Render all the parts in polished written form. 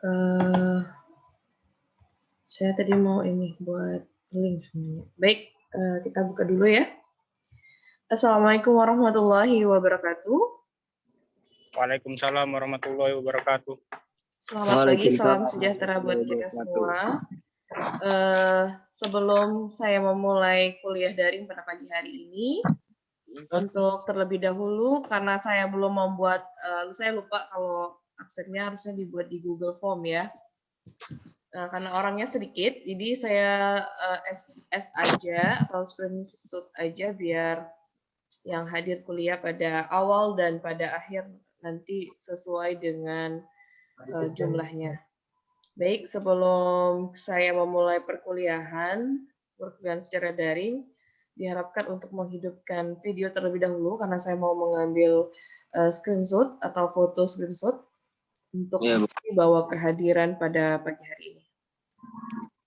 Eh, saya tadi mau ini buat link sebenarnya. Baik, kita buka dulu ya. Assalamualaikum warahmatullahi wabarakatuh. Waalaikumsalam warahmatullahi wabarakatuh. Selamat pagi, salam sejahtera buat kita semua. Sebelum saya memulai kuliah daring pada pagi hari ini, untuk terlebih dahulu karena saya belum membuat, saya lupa kalau absennya harusnya dibuat di Google Form ya. Karena orangnya sedikit, jadi saya S aja atau screenshot aja biar yang hadir kuliah pada awal dan pada akhir nanti sesuai dengan jumlahnya. Baik, sebelum saya memulai perkuliahan secara daring, diharapkan untuk menghidupkan video terlebih dahulu karena saya mau mengambil screenshot atau foto screenshot untuk bahwa kehadiran pada pagi hari ini.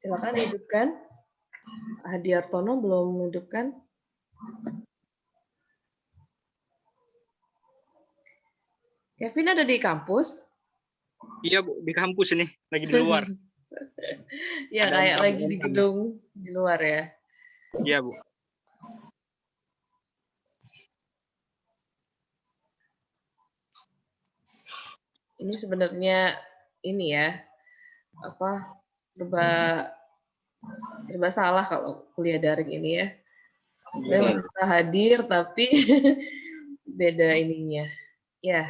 Silakan hidupkan. Hadi Artono belum menghidupkan. Kevin ada di kampus? Iya Bu, di kampus ini, lagi di luar. Ya, kayak lagi di gedung di luar ya. Iya Bu. Ini sebenarnya ini ya, serba salah kalau kuliah daring ini ya. Sebenarnya bisa hadir tapi beda ininya. Ya,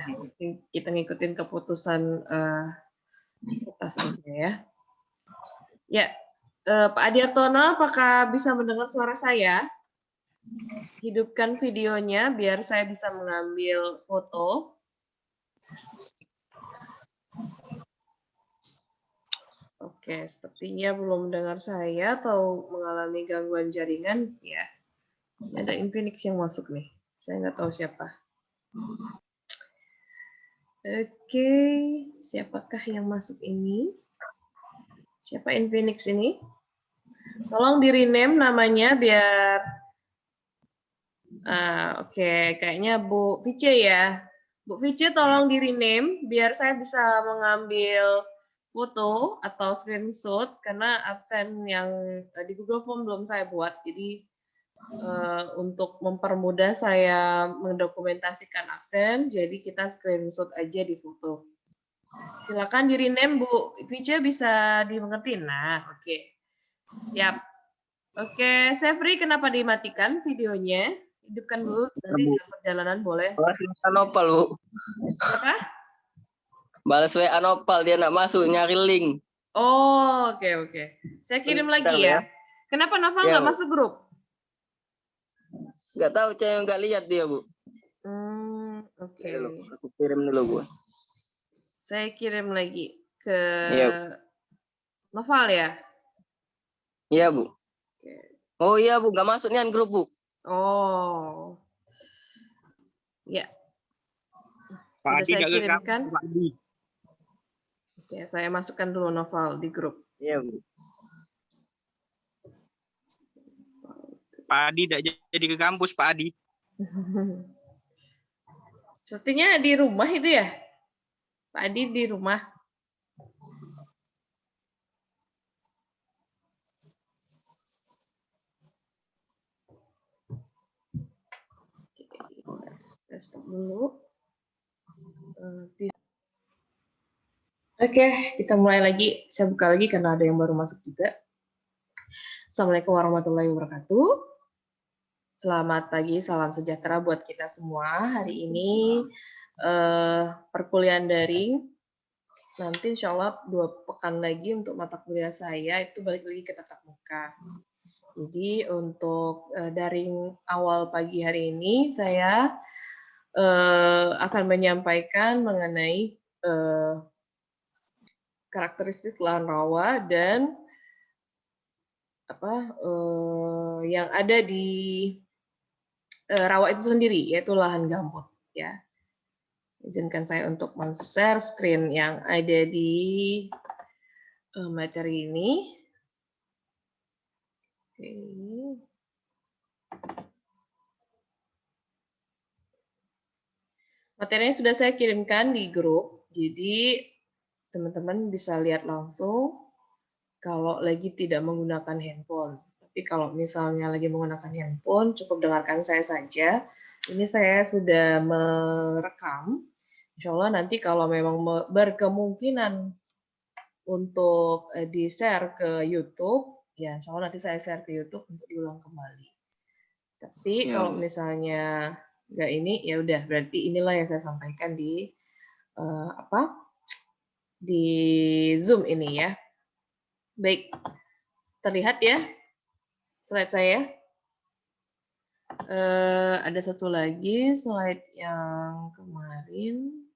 kita ngikutin keputusan kita saja ya. Ya, Pak Adi Artono, apakah bisa mendengar suara saya? Hidupkan videonya biar saya bisa mengambil foto. Oke, sepertinya belum mendengar saya atau mengalami gangguan jaringan. Ya, ini ada Infinix yang masuk nih. Saya nggak tahu siapa. Oke, siapakah yang masuk ini? Siapa Infinix ini? Tolong di rename namanya biar... Oke, kayaknya Bu Vice ya. Bu Vice tolong di rename biar saya bisa mengambil foto atau screenshot karena absen yang di Google Form belum saya buat. Jadi untuk mempermudah saya mendokumentasikan absen, jadi kita screenshot aja di foto. Silakan di rename Bu Vice, bisa dimengerti. Nah, oke. Siap. Oke, Sevri kenapa dimatikan videonya? Hidupkan dulu, nanti dalam perjalanan boleh. Balas WA Nopal, Bu. Apa? Balas WA Nopal, dia nak masuk nyari link. Oh, oke. Saya kirim lagi ya. Kenapa Noval nggak masuk grup? Nggak tahu, saya nggak lihat dia, Bu. Oke. Aku kirim dulu, Bu. Saya kirim lagi ke Noval ya? Iya, Bu. Oh iya, Bu. Nggak masuk nih grup, Bu. Oh. Ya. Sudah saya kirimkan. Oke, saya masukkan dulu Noval di grup. Iya, Bu. Pak Adi tidak jadi ke kampus, Pak Adi. Sepertinya di rumah itu ya? Pak Adi di rumah. Saya stop dulu. Oke, kita mulai lagi. Saya buka lagi karena ada yang baru masuk juga. Assalamualaikum warahmatullahi wabarakatuh. Selamat pagi, salam sejahtera buat kita semua. Hari ini perkuliahan daring. Nanti insya Allah 2 pekan lagi untuk mata kuliah saya itu balik lagi ke tatap muka. Jadi untuk daring awal pagi hari ini saya akan menyampaikan mengenai karakteristik lahan rawa dan yang ada di rawa itu sendiri, yaitu lahan gambut ya. Izinkan saya untuk men-share screen yang ada di materi ini. Oke. Materinya sudah saya kirimkan di grup, jadi teman-teman bisa lihat langsung kalau lagi tidak menggunakan handphone. Tapi kalau misalnya lagi menggunakan handphone, cukup dengarkan saya saja. Ini saya sudah merekam. Insya Allah nanti kalau memang berkemungkinan untuk di-share ke YouTube, ya insya Allah nanti saya share ke YouTube untuk diulang kembali. Tapi Ya, kalau Bu. misalnya nggak ini, ya udah berarti inilah yang saya sampaikan di di Zoom ini ya. Baik, terlihat ya slide saya. Ada satu lagi slide yang kemarin.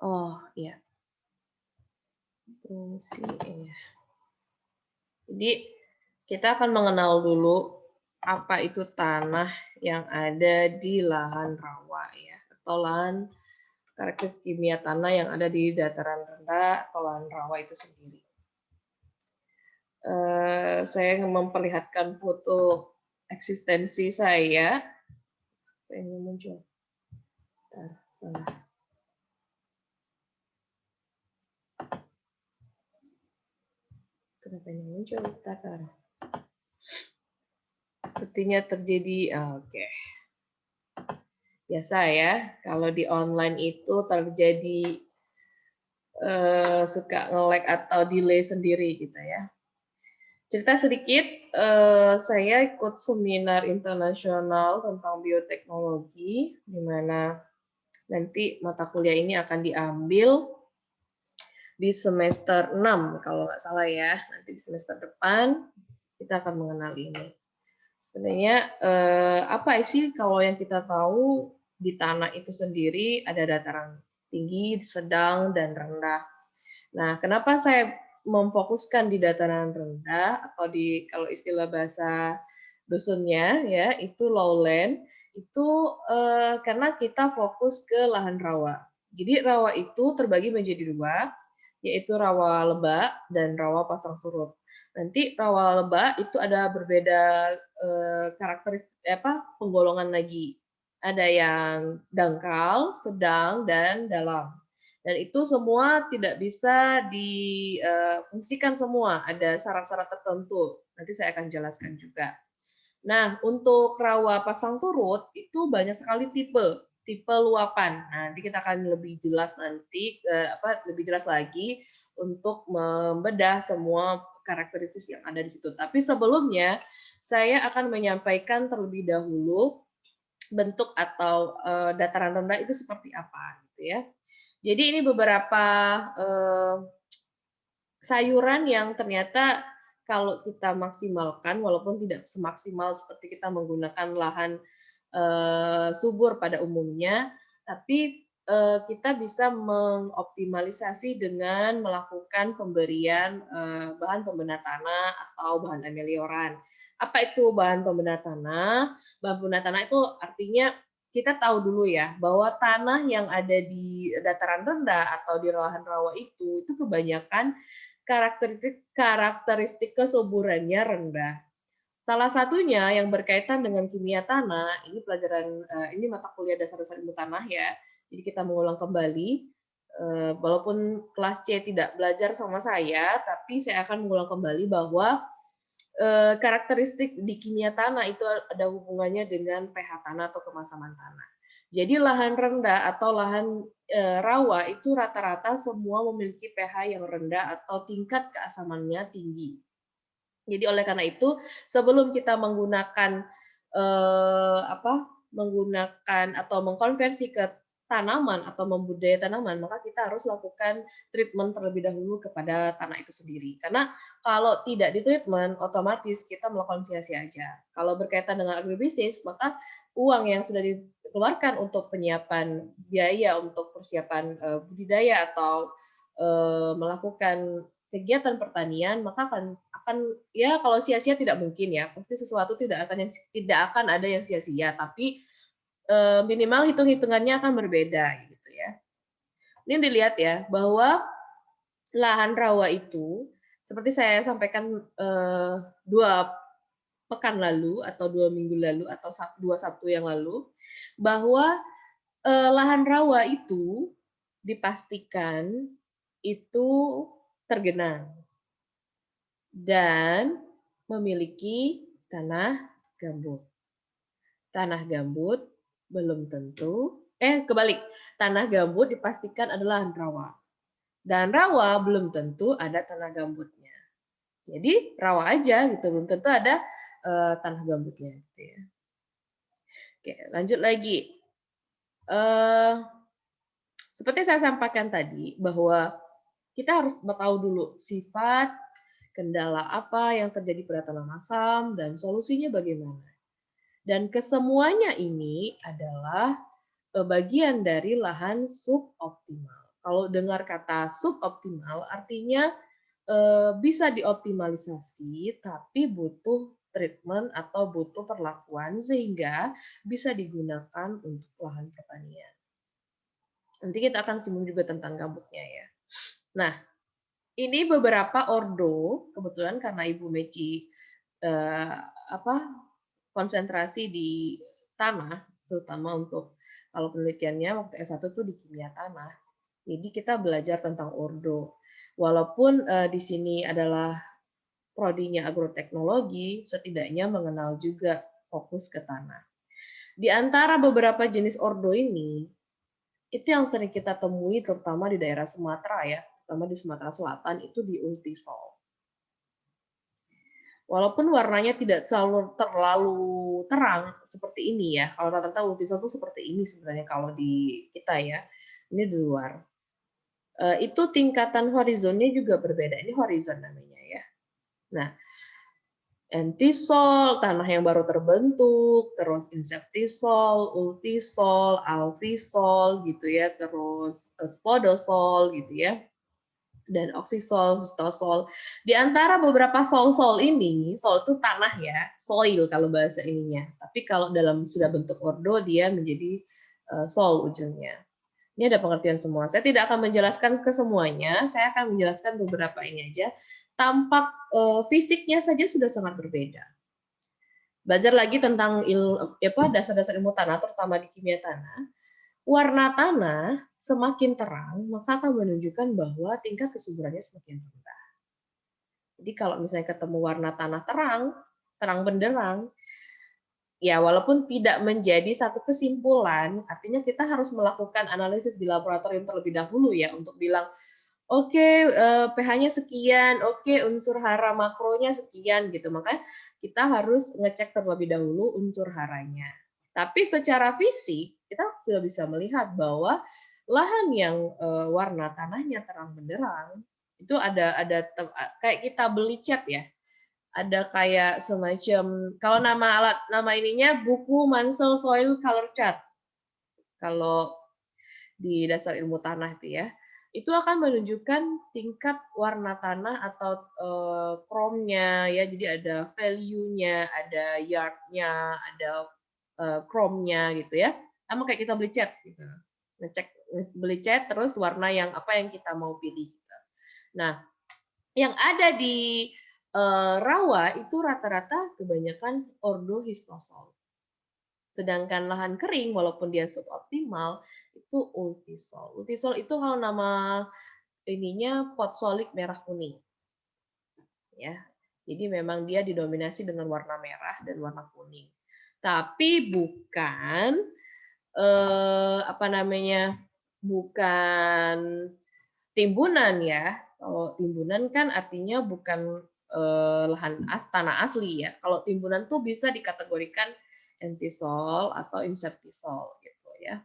Oh iya, fungsi ya. Jadi kita akan mengenal dulu apa itu tanah yang ada di lahan rawa ya, atau lahan karakteristik kimia tanah yang ada di dataran rendah atau lahan rawa itu sendiri. Saya memperlihatkan foto eksistensi saya. Pengen muncul. Salah. Kenapa ini muncul? Takar. Sepertinya terjadi. Oke. Biasa ya, kalau di online itu terjadi suka nge-lag atau delay sendiri gitu ya. Cerita sedikit, saya ikut seminar internasional tentang bioteknologi, di mana nanti mata kuliah ini akan diambil di semester 6, kalau nggak salah ya. Nanti di semester depan kita akan mengenal ini. Sebenarnya apa sih kalau yang kita tahu di tanah itu sendiri ada dataran tinggi, sedang, dan rendah. Nah, kenapa saya memfokuskan di dataran rendah atau di kalau istilah bahasa dusunnya ya itu lowland itu karena kita fokus ke lahan rawa. Jadi rawa itu terbagi menjadi dua, yaitu rawa lebak dan rawa pasang surut. Nanti rawa lebak itu ada berbeda karakteristik penggolongan lagi. Ada yang dangkal, sedang, dan dalam. Dan itu semua tidak bisa difungsikan semua, ada syarat-syarat tertentu. Nanti saya akan jelaskan juga. Nah, untuk rawa pasang surut itu banyak sekali tipe luapan. Nah, nanti kita akan lebih jelas nanti lebih jelas lagi untuk membedah semua karakteristik yang ada di situ. Tapi sebelumnya saya akan menyampaikan terlebih dahulu bentuk atau dataran rendah itu seperti apa gitu ya. Jadi ini beberapa sayuran yang ternyata kalau kita maksimalkan, walaupun tidak semaksimal seperti kita menggunakan lahan subur pada umumnya, tapi kita bisa mengoptimalisasi dengan melakukan pemberian bahan pembena tanah atau bahan amelioran. Apa itu bahan pembena tanah? Bahan pembena tanah itu artinya kita tahu dulu ya bahwa tanah yang ada di dataran rendah atau di lahan rawa itu kebanyakan karakteristik kesuburannya rendah. Salah satunya yang berkaitan dengan kimia tanah, ini pelajaran ini mata kuliah dasar-dasar ilmu tanah ya. Jadi kita mengulang kembali walaupun kelas C tidak belajar sama saya, tapi saya akan mengulang kembali bahwa karakteristik di kimia tanah itu ada hubungannya dengan pH tanah atau kemasaman tanah. Jadi lahan rendah atau lahan rawa itu rata-rata semua memiliki pH yang rendah atau tingkat keasamannya tinggi. Jadi oleh karena itu sebelum kita menggunakan menggunakan atau mengkonversi ke tanaman atau membudidaya tanaman, maka kita harus lakukan treatment terlebih dahulu kepada tanah itu sendiri. Karena kalau tidak di-treatment, otomatis kita melakukan sia-sia aja. Kalau berkaitan dengan agribisnis, maka uang yang sudah dikeluarkan untuk penyiapan biaya untuk persiapan budidaya atau melakukan kegiatan pertanian, maka akan ya kalau sia-sia tidak mungkin ya, pasti sesuatu tidak akan ada yang sia-sia, tapi minimal hitung-hitungannya akan berbeda gitu ya. Ini dilihat ya bahwa lahan rawa itu seperti saya sampaikan 2 pekan lalu atau 2 minggu lalu atau 2 Sabtu yang lalu bahwa lahan rawa itu dipastikan itu tergenang dan memiliki tanah gambut. Tanah gambut belum tentu, kebalik, tanah gambut dipastikan adalah lahan rawa. Dan rawa belum tentu ada tanah gambutnya. Jadi rawa aja gitu, belum tentu ada tanah gambutnya. Gitu ya. Oke, lanjut lagi. Seperti saya sampaikan tadi, bahwa kita harus tahu dulu sifat, kendala apa yang terjadi pada tanah asam, dan solusinya bagaimana. Dan kesemuanya ini adalah bagian dari lahan suboptimal. Kalau dengar kata suboptimal, artinya bisa dioptimalisasi, tapi butuh treatment atau butuh perlakuan sehingga bisa digunakan untuk lahan pertanian. Nanti kita akan singgung juga tentang gambutnya ya. Nah, ini beberapa ordo, kebetulan karena Ibu Meci konsentrasi di tanah, terutama untuk kalau penelitiannya waktu S1 itu di kimia tanah. Jadi kita belajar tentang ordo. Walaupun di sini adalah prodinya agroteknologi, setidaknya mengenal juga fokus ke tanah. Di antara beberapa jenis ordo ini, itu yang sering kita temui terutama di daerah Sumatera ya, terutama di Sumatera Selatan itu di ultisol. Walaupun warnanya tidak terlalu terang seperti ini ya. Kalau rata-rata ultisol itu seperti ini sebenarnya kalau di kita ya. Ini di luar. Itu tingkatan horizonnya juga berbeda. Ini horizon namanya ya. Nah, entisol, tanah yang baru terbentuk, terus inseptisol, ultisol, alvisol gitu ya, terus spodosol gitu ya. Dan oksisol, stosol. Di antara beberapa sol-sol ini, sol itu tanah ya, soil kalau bahasa ininya. Tapi kalau dalam sudah bentuk ordo, dia menjadi sol ujungnya. Ini ada pengertian semua. Saya tidak akan menjelaskan ke semuanya, saya akan menjelaskan beberapa ini aja. Tampak fisiknya saja sudah sangat berbeda. Belajar lagi tentang dasar-dasar ilmu tanah, terutama di kimia tanah. Warna tanah semakin terang, maka akan menunjukkan bahwa tingkat kesuburannya semakin rendah. Jadi kalau misalnya ketemu warna tanah terang, terang benderang, ya walaupun tidak menjadi satu kesimpulan, artinya kita harus melakukan analisis di laboratorium terlebih dahulu ya untuk bilang, oke, pH-nya sekian, oke, unsur hara makronya sekian gitu. Makanya kita harus ngecek terlebih dahulu unsur haranya. Tapi secara fisik kita sudah bisa melihat bahwa lahan yang warna tanahnya terang benderang itu ada kayak kita beli cat ya. Ada kayak semacam kalau nama ininya buku Mansell Soil Color Chart. Kalau di dasar ilmu tanah itu ya. Itu akan menunjukkan tingkat warna tanah atau chrome-nya ya. Jadi ada value-nya, ada yard-nya, ada chrome-nya gitu ya. Sama kayak kita beli cat gitu. Ngecek beli cat terus warna yang apa yang kita mau pilih gitu. Nah, yang ada di rawa itu rata-rata kebanyakan ordohistosol. Sedangkan lahan kering walaupun dia suboptimal itu ultisol. Ultisol itu kalau nama ininya potsolik merah kuning. Ya. Jadi memang dia didominasi dengan warna merah dan warna kuning. Tapi bukan bukan timbunan ya. Kalau timbunan kan artinya bukan lahan tanah asli ya. Kalau timbunan tuh bisa dikategorikan entisol atau inseptisol gitu ya.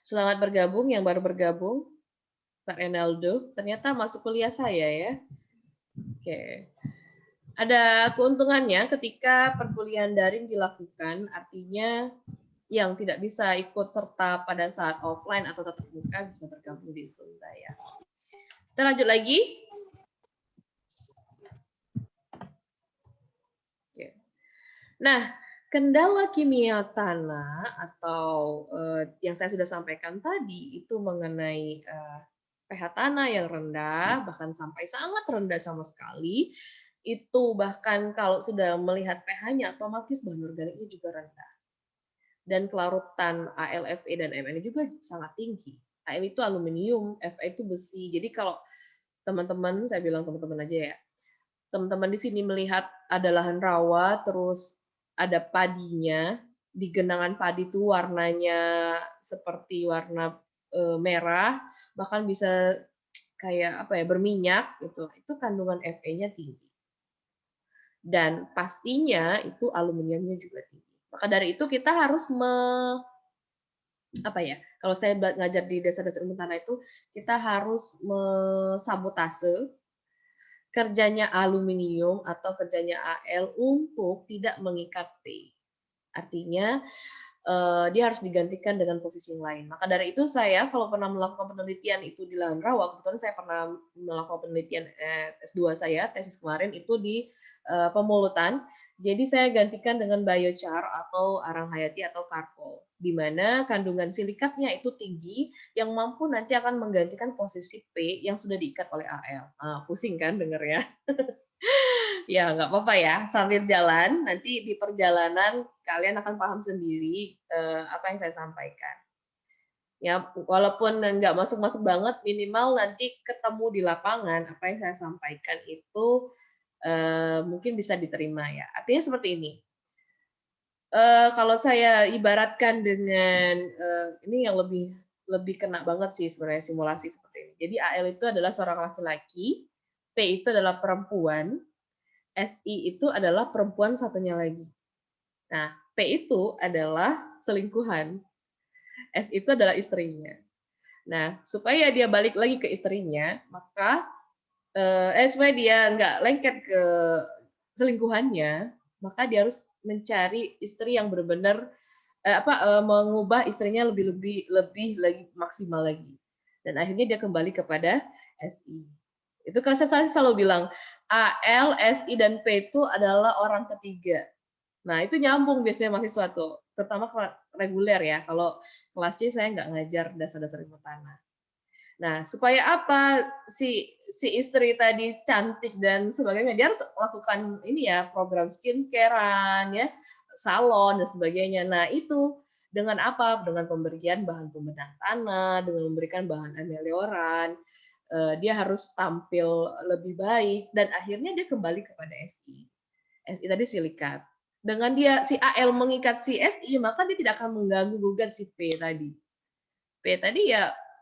Selamat bergabung yang baru bergabung, Pak Renaldo. Ternyata masuk kuliah saya ya. Oke. Ada keuntungannya ketika perkuliahan daring dilakukan, artinya yang tidak bisa ikut serta pada saat offline atau tatap muka bisa bergabung di Zoom saya. Kita lanjut lagi. Oke. Nah, kendala kimia tanah atau yang saya sudah sampaikan tadi itu mengenai pH tanah yang rendah, bahkan sampai sangat rendah sama sekali, itu bahkan kalau sudah melihat pH-nya otomatis bahan organiknya juga rendah. Dan kelarutan ALFE dan MN juga sangat tinggi. Al itu aluminium, Fe itu besi. Jadi kalau teman-teman, saya bilang teman-teman aja ya, teman-teman di sini melihat ada lahan rawa, terus ada padinya, di genangan padi itu warnanya seperti warna merah, bahkan bisa kayak apa ya, berminyak gitu. Itu kandungan Fe-nya tinggi. Dan pastinya itu aluminiumnya juga tinggi. Maka dari itu kita harus apa ya, kalau saya ngajar di Dasar-Dasar Ilmu Tanah itu, kita harus sabotase kerjanya aluminium atau kerjanya Al untuk tidak mengikat P. Artinya, dia harus digantikan dengan posisi yang lain. Maka dari itu saya kalau pernah melakukan penelitian itu di lahan rawa, kebetulan saya pernah melakukan penelitian S2 saya, tesis kemarin itu di pemulutan. Jadi saya gantikan dengan biochar atau arang hayati atau karkol, di mana kandungan silikatnya itu tinggi yang mampu nanti akan menggantikan posisi P yang sudah diikat oleh Al. Pusing kan denger ya? Ya, nggak apa-apa ya, sambil jalan, nanti di perjalanan kalian akan paham sendiri apa yang saya sampaikan. Ya, walaupun nggak masuk-masuk banget, minimal nanti ketemu di lapangan, apa yang saya sampaikan itu mungkin bisa diterima ya. Artinya seperti ini. Kalau saya ibaratkan dengan ini yang lebih kena banget sih sebenarnya simulasi seperti ini. Jadi AL itu adalah seorang laki-laki, P itu adalah perempuan, SI itu adalah perempuan satunya lagi. Nah, P itu adalah selingkuhan, S itu adalah istrinya. Nah, supaya dia balik lagi ke istrinya, maka supaya dia nggak lengket ke selingkuhannya, maka dia harus mencari istri yang benar-benar mengubah istrinya lebih lagi maksimal lagi. Dan akhirnya dia kembali kepada SI. Itu kan saya selalu bilang AL, SI dan P itu adalah orang ketiga. Nah, itu nyambung biasanya mahasiswa tuh, terutama reguler ya. Kalau kelas C saya nggak ngajar dasar-dasar ilmu tanah. Nah, supaya apa si istri tadi cantik dan sebagainya, dia harus lakukan ini ya, program skincare-an ya, salon dan sebagainya. Nah, itu dengan apa? Dengan pemberian bahan pembedah tanah, dengan memberikan bahan amelioran, dia harus tampil lebih baik dan akhirnya dia kembali kepada SI. SI tadi silikat. Dengan dia si AL mengikat si SI, maka dia tidak akan mengganggu gugat si P tadi. P tadi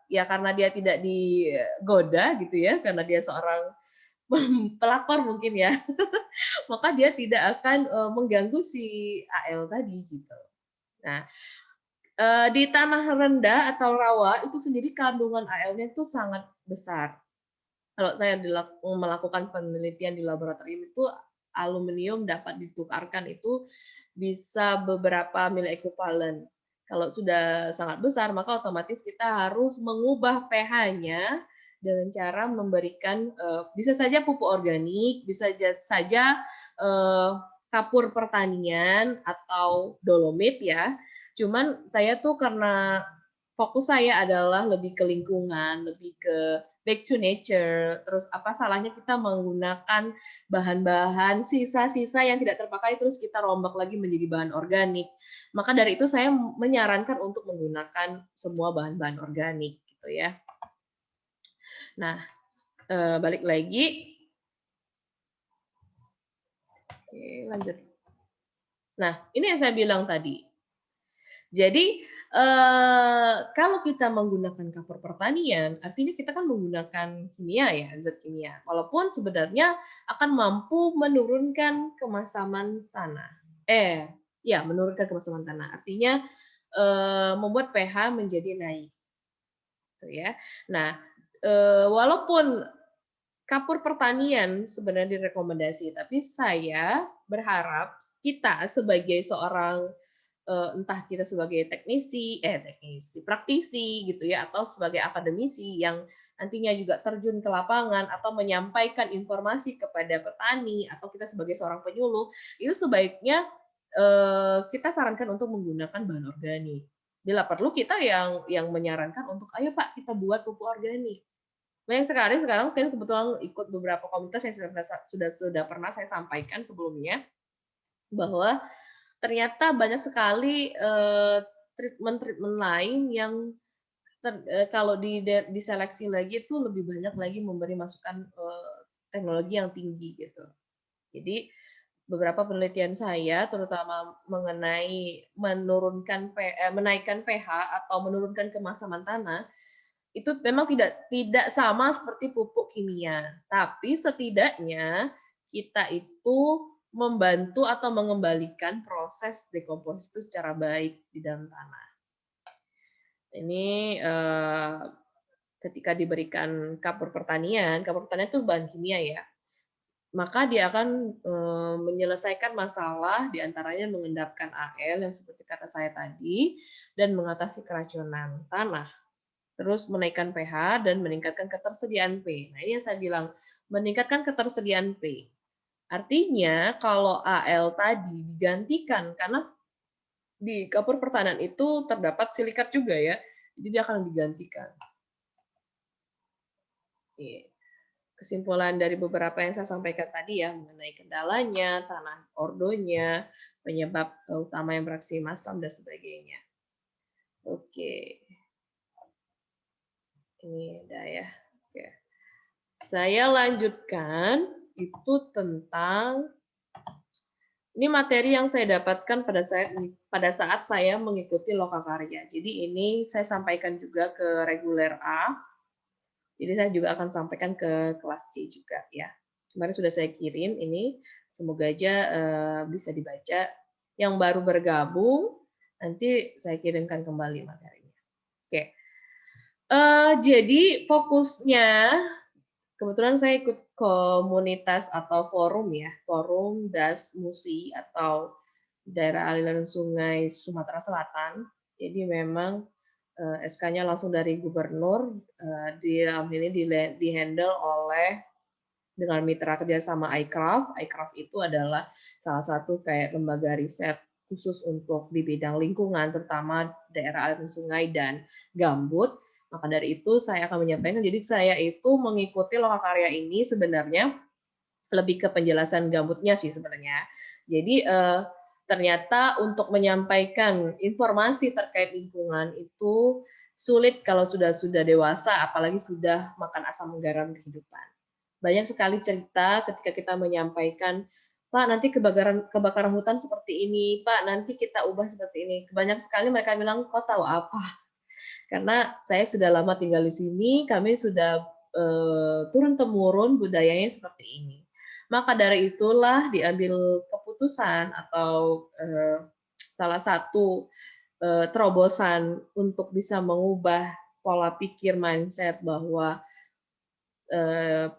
ya karena dia tidak digoda gitu ya, karena dia seorang pelakor mungkin ya, maka dia tidak akan mengganggu si AL tadi gitu. Nah, di tanah rendah atau rawa itu sendiri kandungan AL-nya itu sangat besar. Kalau saya melakukan penelitian di laboratorium itu aluminium dapat ditukarkan itu bisa beberapa mili ekuivalen. Kalau sudah sangat besar, maka otomatis kita harus mengubah pH-nya dengan cara memberikan bisa saja pupuk organik, bisa saja kapur pertanian atau dolomit ya. Cuman saya tuh karena fokus saya adalah lebih ke lingkungan, lebih ke back to nature. Terus apa salahnya kita menggunakan bahan-bahan sisa-sisa yang tidak terpakai terus kita rombak lagi menjadi bahan organik. Maka dari itu saya menyarankan untuk menggunakan semua bahan-bahan organik gitu ya. Nah, balik lagi. Oke, lanjut. Nah, ini yang saya bilang tadi. Jadi kalau kita menggunakan kapur pertanian, artinya kita kan menggunakan kimia ya, zat kimia. Walaupun sebenarnya akan mampu menurunkan kemasaman tanah. Menurunkan kemasaman tanah. Artinya membuat pH menjadi naik. Gitu ya. Nah, walaupun kapur pertanian sebenarnya direkomendasi, tapi saya berharap kita sebagai seorang entah kita sebagai praktisi gitu ya, atau sebagai akademisi yang nantinya juga terjun ke lapangan atau menyampaikan informasi kepada petani atau kita sebagai seorang penyuluh, itu sebaiknya kita sarankan untuk menggunakan bahan organik. Bila perlu kita yang menyarankan untuk ayo Pak kita buat pupuk organik. Banyak sekali sekarang saya kebetulan ikut beberapa komunitas yang sudah pernah saya sampaikan sebelumnya bahwa ternyata banyak sekali treatment lain yang kalau diseleksi lagi itu lebih banyak lagi memberi masukan teknologi yang tinggi gitu. Jadi beberapa penelitian saya terutama mengenai menaikkan pH atau menurunkan kemasaman tanah itu memang tidak sama seperti pupuk kimia, tapi setidaknya kita itu membantu atau mengembalikan proses dekomposisi itu secara baik di dalam tanah. Ini ketika diberikan kapur pertanian itu bahan kimia ya, maka dia akan menyelesaikan masalah diantaranya mengendapkan Al yang seperti kata saya tadi dan mengatasi keracunan tanah. Terus menaikkan pH dan meningkatkan ketersediaan P. Nah, ini yang saya bilang meningkatkan ketersediaan P. Artinya kalau Al tadi digantikan karena di kapur pertanian itu terdapat silikat juga ya, jadi dia akan digantikan. Kesimpulan dari beberapa yang saya sampaikan tadi ya mengenai kendalanya, tanah ordonya, penyebab utama yang beraksi masam dan sebagainya. Oke. Ini udah ya. Oke. Saya lanjutkan itu tentang ini materi yang saya dapatkan pada saat saya mengikuti Lokakarya. Jadi ini saya sampaikan juga ke reguler A. Jadi saya juga akan sampaikan ke kelas C juga ya. Kemarin sudah saya kirim ini, semoga aja bisa dibaca. Yang baru bergabung nanti saya kirimkan kembali materinya. Oke. Jadi fokusnya kebetulan saya ikut komunitas atau forum ya, forum Das Musi atau daerah aliran sungai Sumatera Selatan. Jadi memang SK-nya langsung dari gubernur, ini di-handle oleh dengan mitra kerjasama iCraft. iCraft itu adalah salah satu kayak lembaga riset khusus untuk di bidang lingkungan, terutama daerah aliran sungai dan gambut. Maka dari itu saya akan menyampaikan, jadi saya itu mengikuti Lokakarya ini sebenarnya lebih ke penjelasan gambutnya sih sebenarnya. Jadi ternyata untuk menyampaikan informasi terkait lingkungan itu sulit kalau sudah dewasa, apalagi sudah makan asam garam kehidupan. Banyak sekali cerita ketika kita menyampaikan, Pak, nanti kebakaran hutan seperti ini, Pak, nanti kita ubah seperti ini. Banyak sekali mereka bilang, kau tahu apa? Karena saya sudah lama tinggal di sini, kami sudah turun-temurun budayanya seperti ini. Maka dari itulah diambil keputusan atau salah satu terobosan untuk bisa mengubah pola pikir mindset bahwa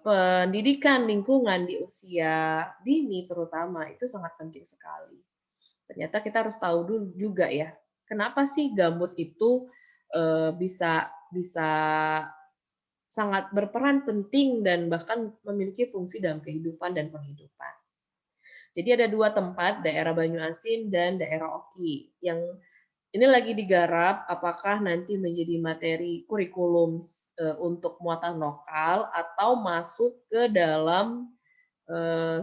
pendidikan lingkungan di usia dini terutama itu sangat penting sekali. Ternyata kita harus tahu dulu juga ya, kenapa sih gambut itu bisa sangat berperan penting dan bahkan memiliki fungsi dalam kehidupan dan penghidupan. Jadi ada dua tempat, daerah Banyuasin dan daerah Oki, yang ini lagi digarap apakah nanti menjadi materi kurikulum untuk muatan lokal atau masuk ke dalam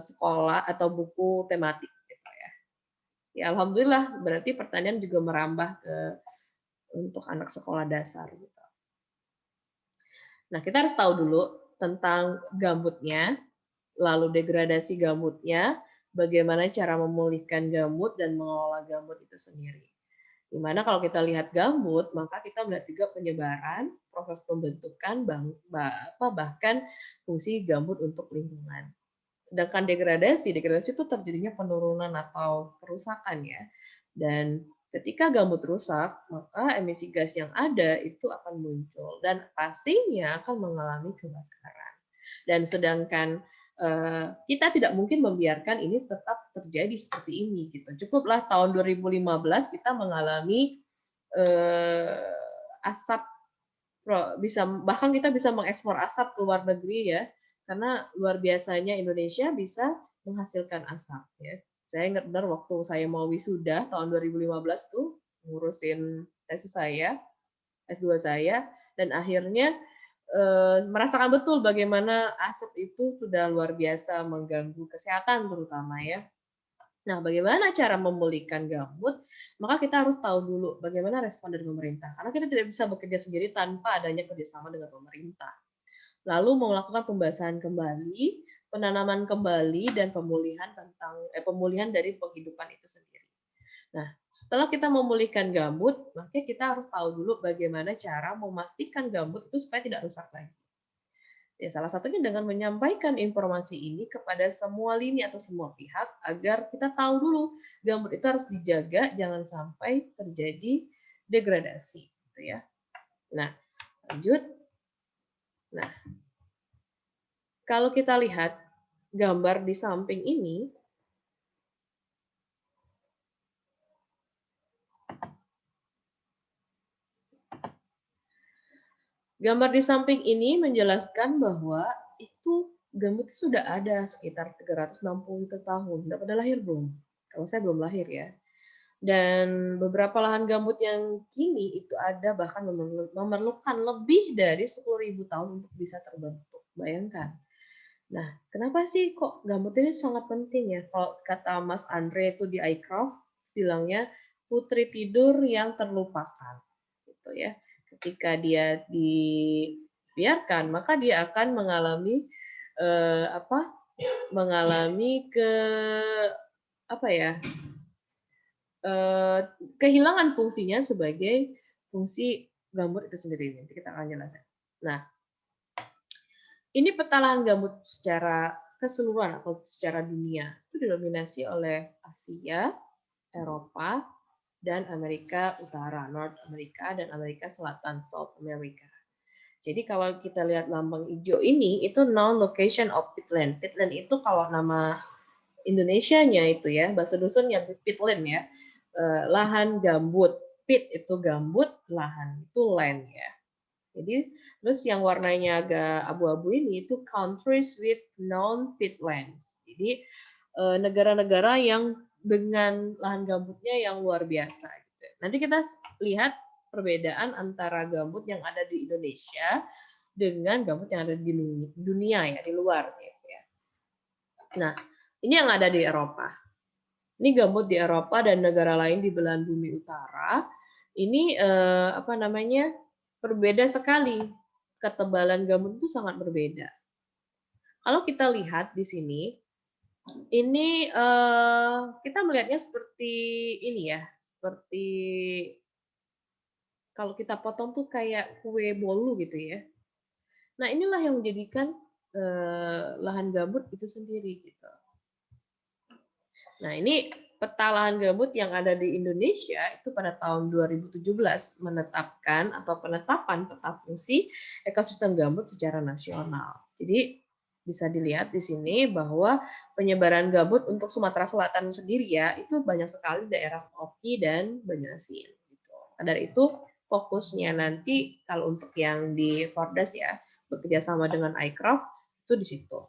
sekolah atau buku tematik gitu ya. Ya alhamdulillah berarti pertanian juga merambah ke untuk anak sekolah dasar gitu. Nah, kita harus tahu dulu tentang gambutnya, lalu degradasi gambutnya, bagaimana cara memulihkan gambut dan mengelola gambut itu sendiri. Dimana kalau kita lihat gambut, maka kita melihat juga penyebaran, proses pembentukan, bahkan fungsi gambut untuk lingkungan. Sedangkan degradasi itu terjadinya penurunan atau kerusakan ya. Dan ketika gambut rusak, maka emisi gas yang ada itu akan muncul dan pastinya akan mengalami kebakaran. Dan sedangkan kita tidak mungkin membiarkan ini tetap terjadi seperti ini gitu. Cukuplah tahun 2015 kita mengalami asap bahkan kita bisa mengekspor asap ke luar negeri ya. Karena luar biasanya Indonesia bisa menghasilkan asap ya. Saya ingat benar waktu saya mau wisuda tahun 2015 tuh ngurusin tesis saya, S2 saya, dan akhirnya merasakan betul bagaimana asap itu sudah luar biasa mengganggu kesehatan terutama ya. Nah, bagaimana cara memulihkan gambut? Maka kita harus tahu dulu bagaimana respon dari pemerintah. Karena kita tidak bisa bekerja sendiri tanpa adanya kerjasama dengan pemerintah. Lalu melakukan pembahasan kembali, penanaman kembali, dan pemulihan dari penghidupan itu sendiri. Nah, setelah kita memulihkan gambut, maka kita harus tahu dulu bagaimana cara memastikan gambut itu supaya tidak rusak lagi. Ya, salah satunya dengan menyampaikan informasi ini kepada semua lini atau semua pihak agar kita tahu dulu gambut itu harus dijaga, jangan sampai terjadi degradasi, gitu ya. Nah, lanjut. Nah, kalau kita lihat gambar di samping ini, gambar di samping ini menjelaskan bahwa itu gambut sudah ada sekitar 360 tahun. Udah pada lahir belum? Kalau saya belum lahir ya. Dan beberapa lahan gambut yang kini itu ada bahkan memerlukan lebih dari 10.000 tahun untuk bisa terbentuk. Bayangkan. Nah, kenapa sih kok gambut ini sangat penting ya? Kalau kata Mas Andre itu di iCraft, bilangnya putri tidur yang terlupakan. Gitu ya. Ketika dia dibiarkan, maka dia akan mengalami mengalami kehilangan fungsinya sebagai fungsi gambut itu sendiri. Nanti kita akan jelaskan. Nah, ini peta lahan gambut secara keseluruhan atau secara dunia itu didominasi oleh Asia, Eropa, dan Amerika Utara, North America, dan Amerika Selatan, South America. Jadi kalau kita lihat lambang hijau ini, itu known location of peatland. Peatland itu kalau nama Indonesianya itu ya, bahasa dusunnya peatland ya, lahan gambut. Peat itu gambut, lahan itu land ya. Jadi terus yang warnanya agak abu-abu ini itu countries with known peatlands. Jadi negara-negara yang dengan lahan gambutnya yang luar biasa. Gitu. Nanti kita lihat perbedaan antara gambut yang ada di Indonesia dengan gambut yang ada di dunia ya, di luar. Gitu ya. Nah, ini yang ada di Eropa. Ini gambut di Eropa dan negara lain di belahan bumi utara. Ini berbeda sekali. Ketebalan gambut itu sangat berbeda. Kalau kita lihat di sini, ini kita melihatnya seperti ini ya, seperti kalau kita potong tuh kayak kue bolu gitu ya. Nah, inilah yang menjadikan lahan gambut itu sendiri gitu. Nah, ini peta lahan gambut yang ada di Indonesia itu pada tahun 2017 menetapkan atau penetapan peta fungsi ekosistem gambut secara nasional. Jadi bisa dilihat di sini bahwa penyebaran gambut untuk Sumatera Selatan sendiri ya itu banyak sekali daerah Oki dan Banyu-Asin. Gitu. Dari itu fokusnya nanti kalau untuk yang di Fordas ya bekerja sama dengan iCraft itu di situ.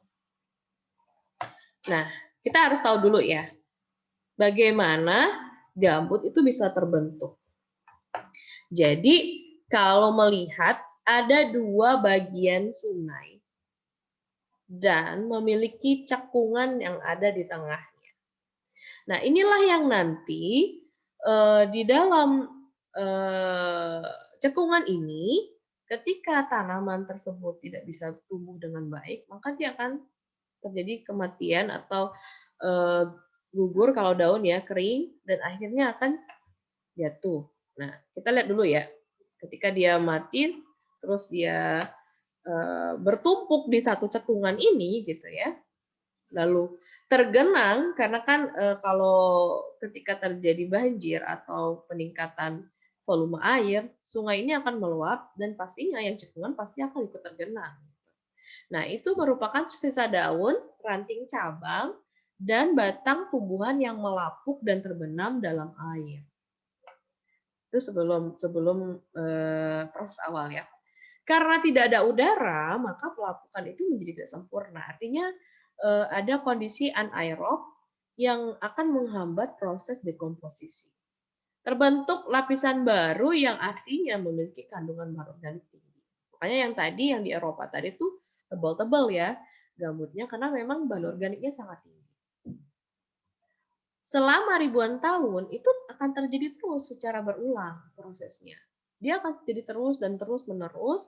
Nah, kita harus tahu dulu ya bagaimana gambut itu bisa terbentuk. Jadi kalau melihat ada dua bagian sungai dan memiliki cekungan yang ada di tengahnya. Nah, inilah yang nanti di dalam cekungan ini ketika tanaman tersebut tidak bisa tumbuh dengan baik, maka dia akan terjadi kematian atau gugur kalau daun ya, kering, dan akhirnya akan jatuh. Nah, kita lihat dulu ya. Ketika dia mati, terus dia bertumpuk di satu cekungan ini gitu ya. Lalu tergenang, karena kan kalau ketika terjadi banjir atau peningkatan volume air, sungai ini akan meluap dan pastinya yang cekungan pasti akan ikut tergenang. Nah, itu merupakan sisa daun, ranting cabang, dan batang tumbuhan yang melapuk dan terbenam dalam air. Itu sebelum proses awal ya. Karena tidak ada udara, maka pelapukan itu menjadi tidak sempurna. Artinya ada kondisi anaerob yang akan menghambat proses dekomposisi. Terbentuk lapisan baru yang artinya memiliki kandungan bahan organik tinggi. Makanya yang tadi yang di Eropa tadi itu tebal-tebal ya gambutnya karena memang bahan organiknya sangat tinggi. selama ribuan tahun itu akan terjadi terus secara berulang prosesnya. Dia akan jadi terus dan terus menerus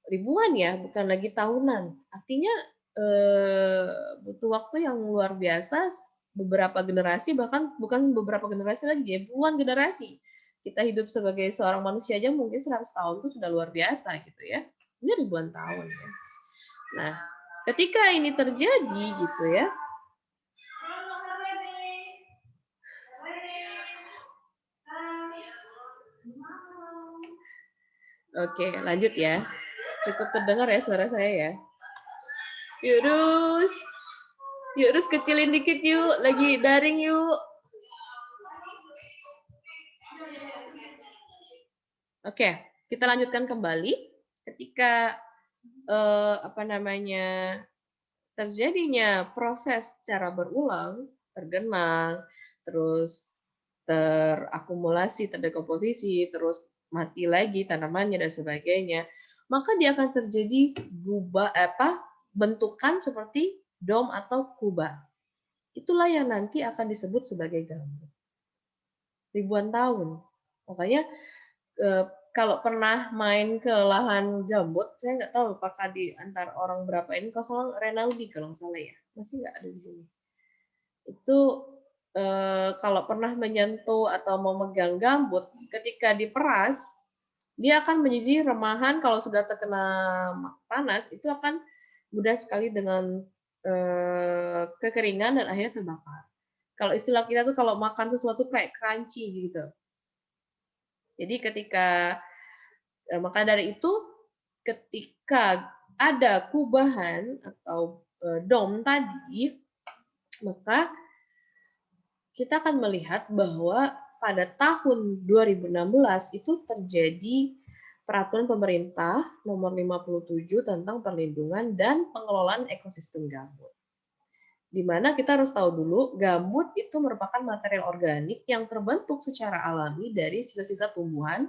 ribuan ya, bukan lagi tahunan. Artinya butuh waktu yang luar biasa, beberapa generasi, bahkan bukan beberapa generasi lagi ya, puluhan generasi. Kita hidup sebagai seorang manusia aja mungkin 100 tahun itu sudah luar biasa gitu ya. Ini ribuan tahun ya. Nah, ketika ini terjadi gitu ya, oke, lanjut ya. Cukup terdengar ya suara saya ya. Yuk Rus kecilin dikit yuk, lagi daring yuk. Oke, kita lanjutkan kembali. Ketika terjadinya proses secara berulang, tergenang, terus terakumulasi, terdekomposisi, terus mati lagi tanamannya dan sebagainya, maka dia akan terjadi bentukan seperti dom atau kubah. Itulah yang nanti akan disebut sebagai gambut. Ribuan tahun. Makanya kalau pernah main ke lahan gambut, saya nggak tahu apakah di antara orang berapa ini, kalau salah Renaldi kalau nggak salah ya, masih nggak ada di sini. Itu kalau pernah menyentuh atau memegang gambut, ketika diperas, dia akan menjadi remahan. Kalau sudah terkena panas, itu akan mudah sekali dengan kekeringan dan akhirnya terbakar. Kalau istilah kita tuh kalau makan sesuatu kayak crunchy gitu. Jadi ketika maka dari itu ketika ada kubahan atau dom tadi, maka kita akan melihat bahwa pada tahun 2016 itu terjadi peraturan pemerintah nomor 57 tentang perlindungan dan pengelolaan ekosistem gambut. Di mana kita harus tahu dulu, gambut itu merupakan material organik yang terbentuk secara alami dari sisa-sisa tumbuhan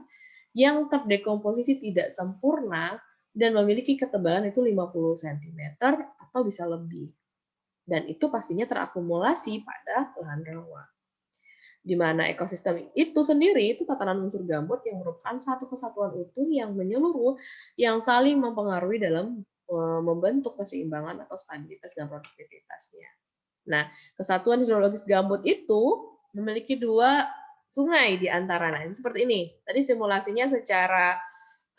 yang terdekomposisi tidak sempurna dan memiliki ketebalan itu 50 cm atau bisa lebih. Dan itu pastinya terakumulasi pada lahan rawa. Di mana ekosistem itu sendiri itu tatanan unsur gambut yang merupakan satu kesatuan utuh yang menyeluruh yang saling mempengaruhi dalam membentuk keseimbangan atau stabilitas dan produktivitasnya. Nah, kesatuan hidrologis gambut itu memiliki 2 sungai di antaranya. Seperti ini. Tadi simulasinya secara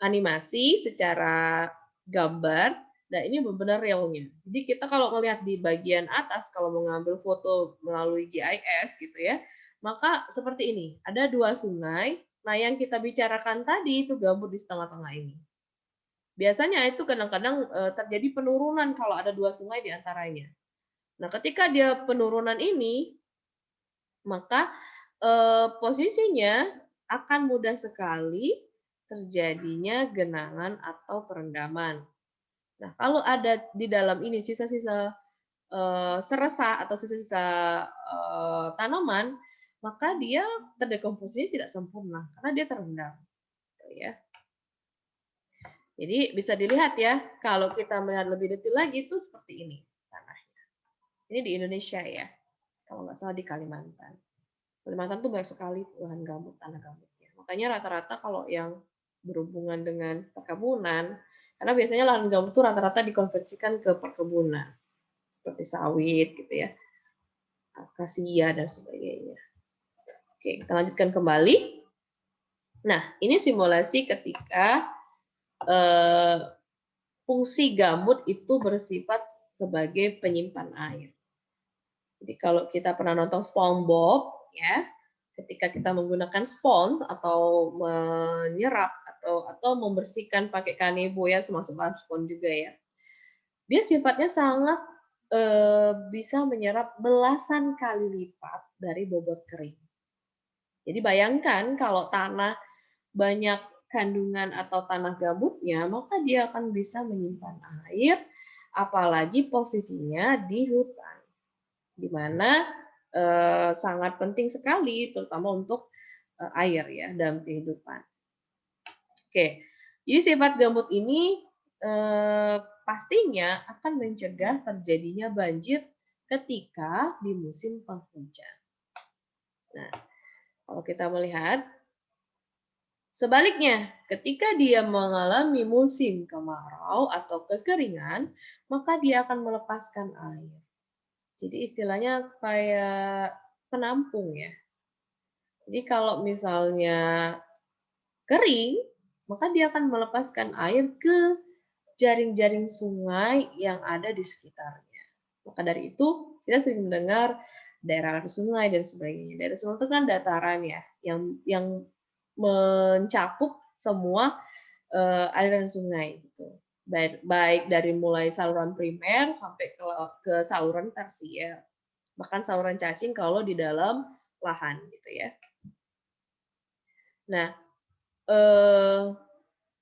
animasi, secara gambar. Nah, ini benar-benar realnya. Jadi kita kalau melihat di bagian atas, kalau mengambil foto melalui GIS gitu ya, maka seperti ini. Ada 2 sungai. Nah, yang kita bicarakan tadi itu gambut di tengah-tengah ini. Biasanya itu kadang-kadang terjadi penurunan kalau ada 2 sungai di antaranya. Nah, ketika dia penurunan ini, maka posisinya akan mudah sekali terjadinya genangan atau perendaman. Nah, kalau ada di dalam ini sisa-sisa seresa atau sisa-sisa tanaman, maka dia terdekomposisi tidak sempurna karena dia terendam. Ya. Jadi bisa dilihat ya, kalau kita melihat lebih detail lagi itu seperti ini tanahnya. Ini di Indonesia ya, kalau nggak salah di Kalimantan. Kalimantan tuh banyak sekali lahan gambut, tanah gambutnya. Makanya rata-rata kalau yang berhubungan dengan perkebunan, karena biasanya lahan gambut tuh rata-rata dikonversikan ke perkebunan, seperti sawit gitu ya, akasia dan sebagainya. Oke, kita lanjutkan kembali. Nah, ini simulasi ketika fungsi gambut itu bersifat sebagai penyimpan air. Jadi kalau kita pernah nonton SpongeBob, ya, ketika kita menggunakan spons atau menyerap atau membersihkan pakai kanebo ya, termasuklah spons juga ya. Dia sifatnya sangat bisa menyerap belasan kali lipat dari bobot kering. Jadi bayangkan kalau tanah banyak kandungan atau tanah gambutnya, maka dia akan bisa menyimpan air, apalagi posisinya di hutan, di mana sangat penting sekali, terutama untuk air ya dalam kehidupan. Oke, jadi sifat gambut ini pastinya akan mencegah terjadinya banjir ketika di musim penghujan. Nah, kalau kita melihat sebaliknya, ketika dia mengalami musim kemarau atau kekeringan, maka dia akan melepaskan air. Jadi istilahnya kayak penampung ya. Jadi kalau misalnya kering, maka dia akan melepaskan air ke jaring-jaring sungai yang ada di sekitarnya. Maka dari itu, kita sering mendengar daerah sungai dan sebagainya. Daerah sungai itu kan dataran ya, yang mencakup semua aliran sungai gitu. Baik dari mulai saluran primer sampai ke saluran tersier. Bahkan saluran cacing kalau di dalam lahan gitu ya. Nah,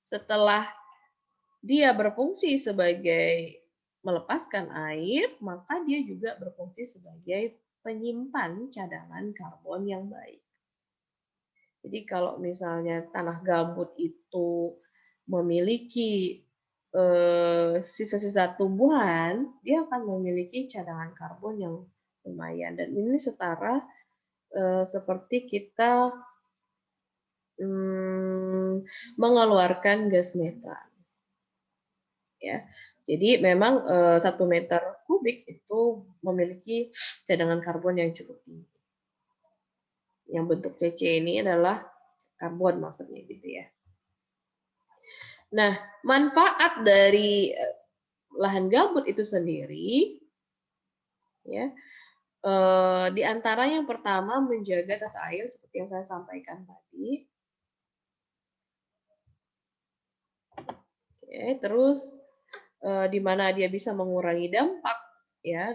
setelah dia berfungsi sebagai melepaskan air, maka dia juga berfungsi sebagai penyimpan cadangan karbon yang baik. Jadi kalau misalnya tanah gambut itu memiliki sisa-sisa tumbuhan, dia akan memiliki cadangan karbon yang lumayan. Dan ini setara seperti kita mengeluarkan gas metan. Ya, jadi memang 1 meter kubik itu memiliki cadangan karbon yang cukup tinggi. Yang bentuk CC ini adalah karbon maksudnya gitu ya. Nah, manfaat dari lahan gambut itu sendiri, ya, di antara yang pertama menjaga tata air seperti yang saya sampaikan tadi. Oke, terus di mana dia bisa mengurangi dampak ya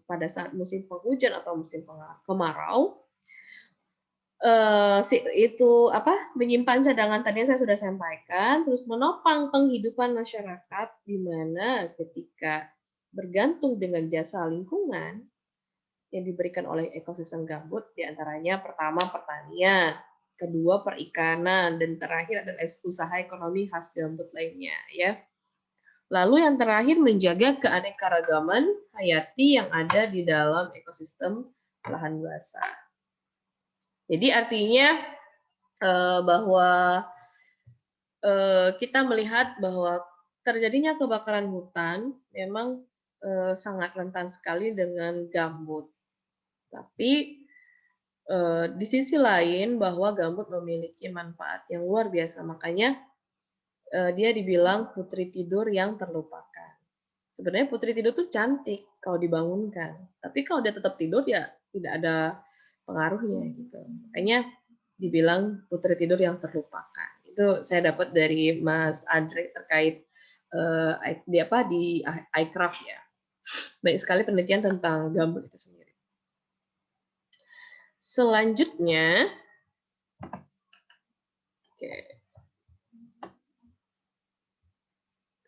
pada saat musim penghujan atau musim kemarau. Menyimpan cadangan tadi yang saya sudah sampaikan, terus menopang penghidupan masyarakat di mana ketika bergantung dengan jasa lingkungan yang diberikan oleh ekosistem gambut, diantaranya pertama pertanian, kedua perikanan, dan terakhir adalah usaha ekonomi khas gambut lainnya ya. Lalu yang terakhir menjaga keanekaragaman hayati yang ada di dalam ekosistem lahan basah. Jadi artinya bahwa kita melihat bahwa terjadinya kebakaran hutan memang sangat rentan sekali dengan gambut. Tapi di sisi lain bahwa gambut memiliki manfaat yang luar biasa, makanya dia dibilang putri tidur yang terlupakan. Sebenarnya putri tidur tuh cantik kalau dibangunkan, tapi kalau dia tetap tidur ya tidak ada pengaruhnya gitu. Makanya dibilang putri tidur yang terlupakan. Itu saya dapat dari Mas Andre terkait di iCraft ya. Baik sekali penelitian tentang gambut itu sendiri. Selanjutnya,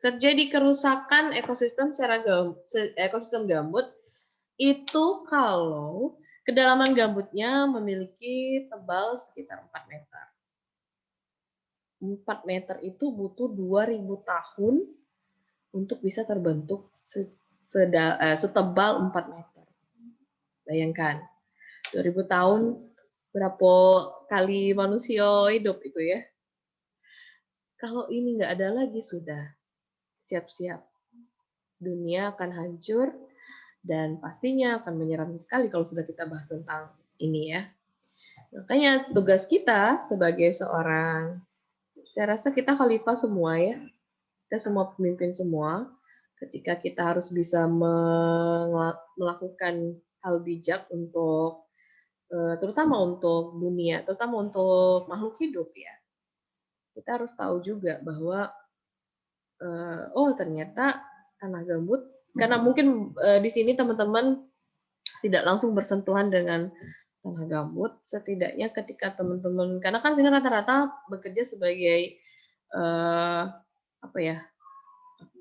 terjadi kerusakan ekosistem ekosistem gambut itu kalau kedalaman gambutnya memiliki tebal sekitar 4 meter. 4 meter itu butuh 2000 tahun untuk bisa terbentuk setebal 4 meter. Bayangkan, 2000 tahun berapa kali manusia hidup itu ya. Kalau ini nggak ada lagi sudah, siap-siap. Dunia akan hancur dan pastinya akan menyeramkan sekali kalau sudah kita bahas tentang ini ya. Makanya tugas kita sebagai seorang, saya rasa kita khalifah semua ya, kita semua pemimpin semua, ketika kita harus bisa melakukan hal bijak untuk, terutama untuk dunia, terutama untuk makhluk hidup ya. Kita harus tahu juga bahwa, oh ternyata tanah gambut, karena mungkin di sini teman-teman tidak langsung bersentuhan dengan tanah gambut, setidaknya ketika teman-teman, karena kan sini rata-rata bekerja sebagai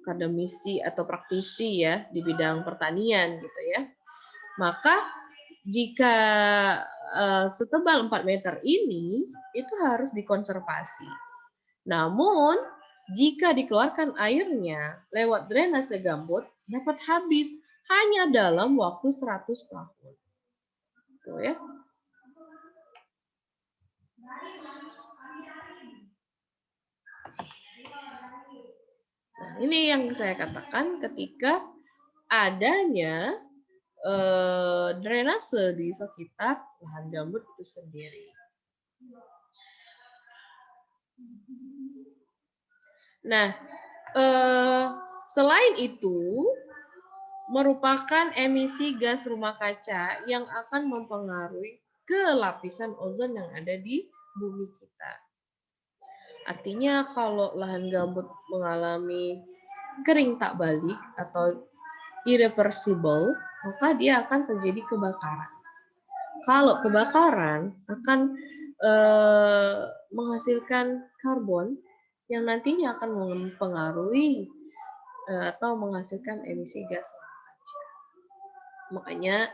akademisi atau praktisi ya di bidang pertanian gitu ya. Maka jika setebal 4 meter ini itu harus dikonservasi. Namun jika dikeluarkan airnya lewat drainase gambut dapat habis hanya dalam waktu 100 tahun. Gitu ya. ini yang saya katakan ketika adanya drainase di sekitar lahan gambut itu sendiri. Nah, selain itu, merupakan emisi gas rumah kaca yang akan mempengaruhi ke lapisan ozon yang ada di bumi kita. Artinya kalau lahan gambut mengalami kering tak balik atau irreversible, maka dia akan terjadi kebakaran. Kalau kebakaran akan menghasilkan karbon yang nantinya akan mempengaruhi atau menghasilkan emisi gas rumah kaca. Makanya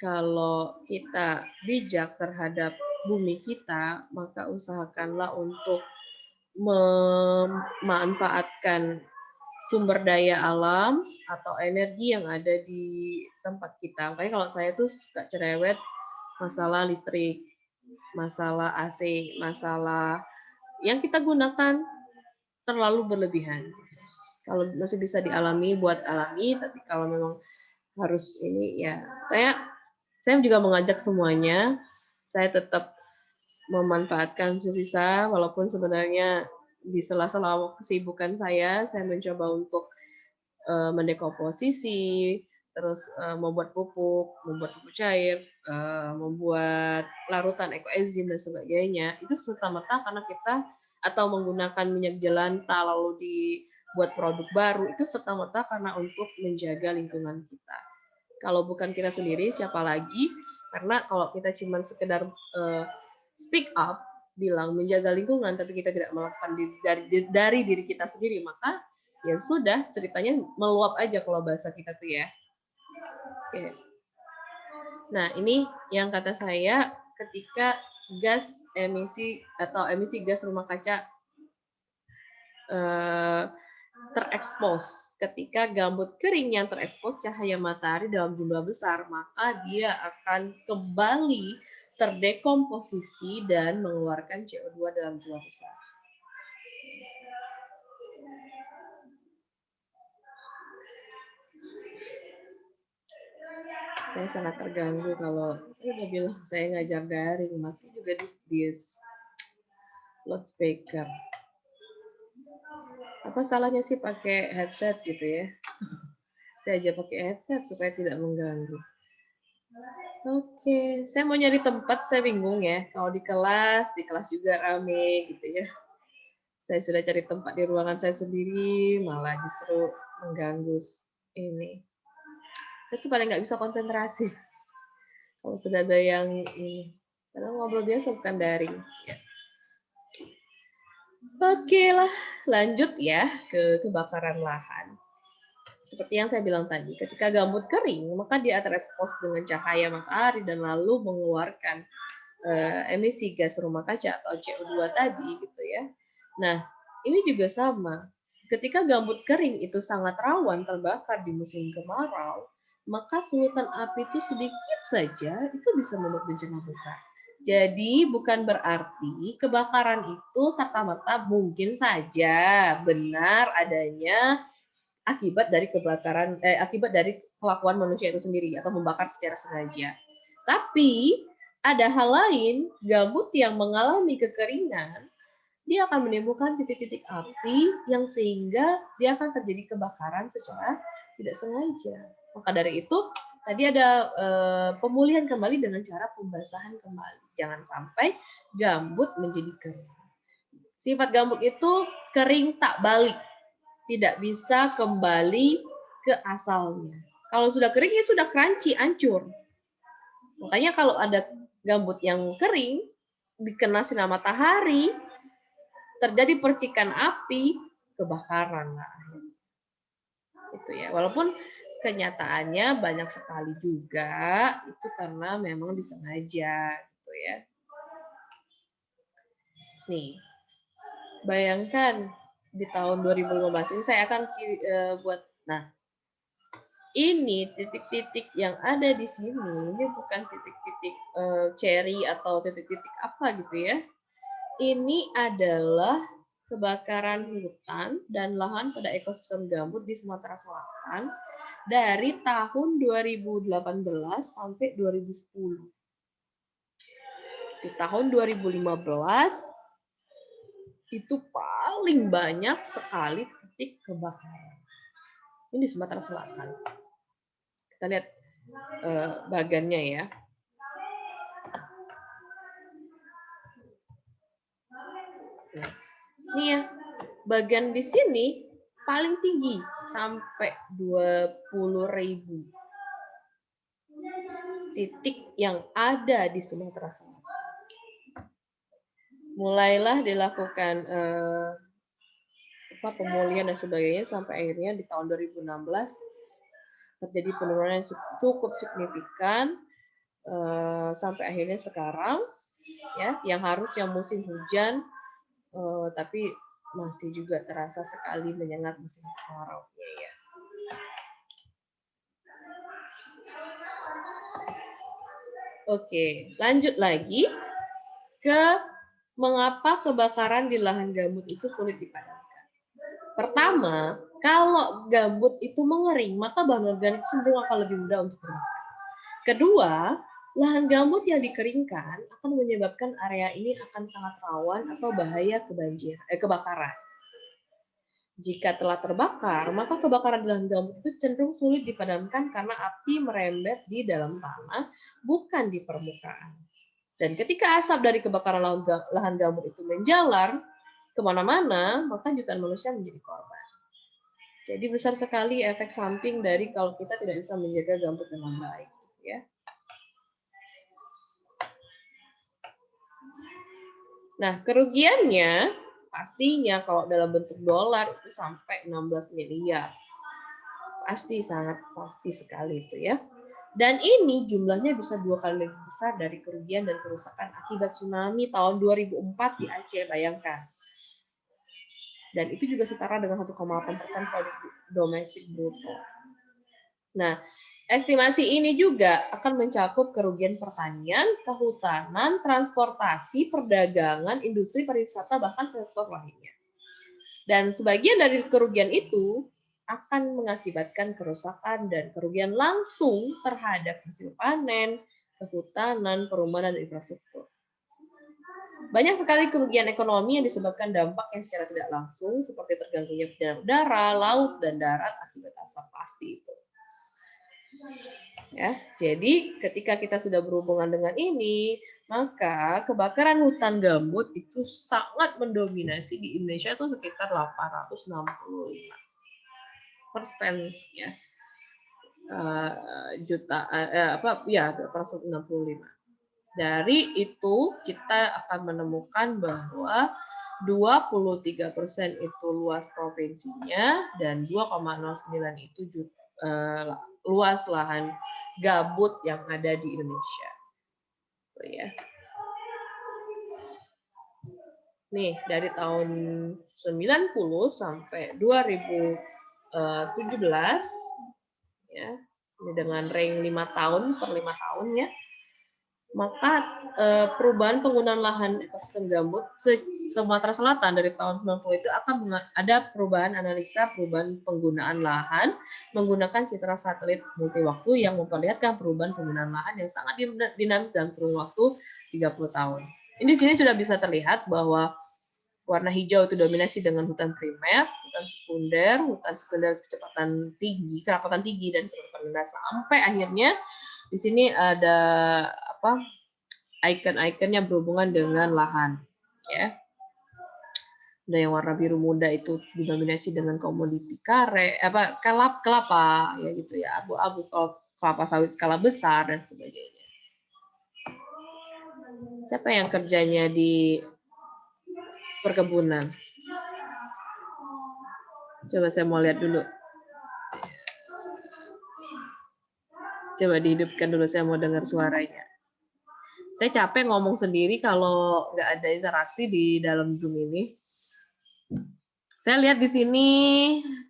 kalau kita bijak terhadap bumi kita, maka usahakanlah untuk memanfaatkan sumber daya alam atau energi yang ada di tempat kita. Makanya kalau saya tuh suka cerewet masalah listrik, masalah AC, masalah yang kita gunakan terlalu berlebihan. Kalau masih bisa dialami, buat alami, tapi kalau memang harus ini ya, saya juga mengajak semuanya, saya tetap memanfaatkan sisa, walaupun sebenarnya di sela-sela kesibukan saya mencoba untuk mendekomposisi, terus membuat pupuk cair, membuat larutan ekoenzim dan sebagainya. Itu serta-merta karena kita atau menggunakan minyak jelantah lalu dibuat produk baru, itu serta-merta karena untuk menjaga lingkungan kita. Kalau bukan kita sendiri, siapa lagi? Karena kalau kita cuma sekedar speak up, bilang menjaga lingkungan, tapi kita tidak melakukan dari diri kita sendiri, maka ya sudah, ceritanya meluap aja kalau bahasa kita tuh ya. Oke. Nah, ini yang kata saya ketika gas emisi atau emisi gas rumah kaca terekspos. Ketika gambut kering yang terekspos cahaya matahari dalam jumlah besar, maka dia akan kembali terdekomposisi dan mengeluarkan CO2 dalam jumlah besar. Saya sangat terganggu kalau saya udah bilang saya ngajar daring, masih juga di loudspeaker. Apa salahnya sih pakai headset gitu ya? Saya aja pakai headset supaya tidak mengganggu. Oke, saya mau nyari tempat, saya bingung ya. Kalau di kelas juga rame gitu ya. Saya sudah cari tempat di ruangan saya sendiri, malah justru mengganggu ini. Saya tuh paling nggak bisa konsentrasi. Kalau sudah ada yang ini, karena ngobrol biasa bukan daring. Ya. Oke lah, lanjut ya ke kebakaran lahan. Seperti yang saya bilang tadi, ketika gambut kering, maka dia terekspos dengan cahaya matahari dan lalu mengeluarkan emisi gas rumah kaca atau CO2 tadi gitu ya. Nah, ini juga sama. Ketika gambut kering itu sangat rawan terbakar di musim kemarau, maka sulutan api itu sedikit saja itu bisa membuat bencana besar. Jadi bukan berarti kebakaran itu serta-merta mungkin saja benar adanya akibat dari akibat dari kelakuan manusia itu sendiri atau membakar secara sengaja. Tapi ada hal lain, gambut yang mengalami kekeringan, dia akan menimbulkan titik-titik api yang sehingga dia akan terjadi kebakaran secara tidak sengaja. Maka dari itu tadi ada pemulihan kembali dengan cara pembasahan kembali. Jangan sampai gambut menjadi kering. Sifat gambut itu kering tak balik. Tidak bisa kembali ke asalnya. Kalau sudah kering, ya sudah crunchy, hancur. Makanya kalau ada gambut yang kering, dikena sinar matahari, terjadi percikan api, kebakaran lah. Itu ya. Walaupun kenyataannya banyak sekali juga, itu karena memang disengaja. Gitu ya. Nih, bayangkan di tahun 2015 ini saya akan buat, nah ini titik-titik yang ada di sini, ini bukan titik-titik cherry atau titik-titik apa gitu ya. Ini adalah kebakaran hutan dan lahan pada ekosistem gambut di Sumatera Selatan dari tahun 2018 sampai 2010. Di tahun 2015 itu paling banyak sekali titik kebakaran. Ini di Sumatera Selatan. Kita lihat bagannya ya. Nah, ini ya, bagan di sini paling tinggi sampai 20.000 titik yang ada di Sumatera Selatan. Mulailah dilakukan pemulihan dan sebagainya sampai akhirnya di tahun 2016 terjadi penurunan yang cukup signifikan sampai akhirnya sekarang ya, yang harusnya musim hujan tapi masih juga terasa sekali menyengat musim kemarau ya. Oke, lanjut lagi ke mengapa kebakaran di lahan gambut itu sulit dipadamkan. Pertama, kalau gambut itu mengering, maka bahan organik cenderung akan lebih mudah untuk terbakar. Kedua, lahan gambut yang dikeringkan akan menyebabkan area ini akan sangat rawan atau bahaya kebakaran. Jika telah terbakar, maka kebakaran di lahan gambut itu cenderung sulit dipadamkan karena api merembet di dalam tanah, bukan di permukaan. Dan ketika asap dari kebakaran lahan gambut itu menjalar kemana-mana, maka jutaan manusia menjadi korban. Jadi besar sekali efek samping dari kalau kita tidak bisa menjaga gambut dengan baik. Ya. Nah, kerugiannya pastinya kalau dalam bentuk dolar itu sampai 16 miliar. Pasti, sangat pasti sekali itu ya. Dan ini jumlahnya bisa 2 kali lebih besar dari kerugian dan kerusakan akibat tsunami tahun 2004 di Aceh, bayangkan. Dan itu juga setara dengan 1,8% produk domestik bruto. Nah, estimasi ini juga akan mencakup kerugian pertanian, kehutanan, transportasi, perdagangan, industri pariwisata, bahkan sektor lainnya. Dan sebagian dari kerugian itu akan mengakibatkan kerusakan dan kerugian langsung terhadap hasil panen, kehutanan, perumahan, dan infrastruktur. Banyak sekali kerugian ekonomi yang disebabkan dampak yang secara tidak langsung, seperti terganggunya perjalanan udara, laut, dan darat akibat asap pasti itu. Ya, jadi ketika kita sudah berhubungan dengan ini, maka kebakaran hutan gambut itu sangat mendominasi di Indonesia itu sekitar 865% ya. Ya 865. Dari itu kita akan menemukan bahwa 23% itu luas provinsinya dan 2,09 itu luas lahan gambut yang ada di Indonesia. Ya. Nih, dari tahun 90 sampai 2017 ya, ini dengan range 5 tahun per 5 tahun ya. Maka perubahan penggunaan lahan ekosistem gambut Sumatera Selatan dari tahun 90 itu akan ada perubahan analisa perubahan penggunaan lahan menggunakan citra satelit multi waktu yang memperlihatkan perubahan penggunaan lahan yang sangat dinamis dalam kurun waktu 30 tahun. Ini di sini sudah bisa terlihat bahwa warna hijau itu dominasi dengan hutan primer, hutan sekunder kecepatan tinggi, kerapatan tinggi dan kerapatan rendah sampai akhirnya di sini ada icon-iconnya berhubungan dengan lahan, ya. Dan yang warna biru muda itu didominasi dengan komoditi kelapa, ya gitu ya, abu-abu kelapa sawit skala besar dan sebagainya. Siapa yang kerjanya di perkebunan? Coba saya mau lihat dulu. Coba dihidupkan dulu, saya mau dengar suaranya. Saya capek ngomong sendiri kalau nggak ada interaksi di dalam Zoom ini. Saya lihat di sini,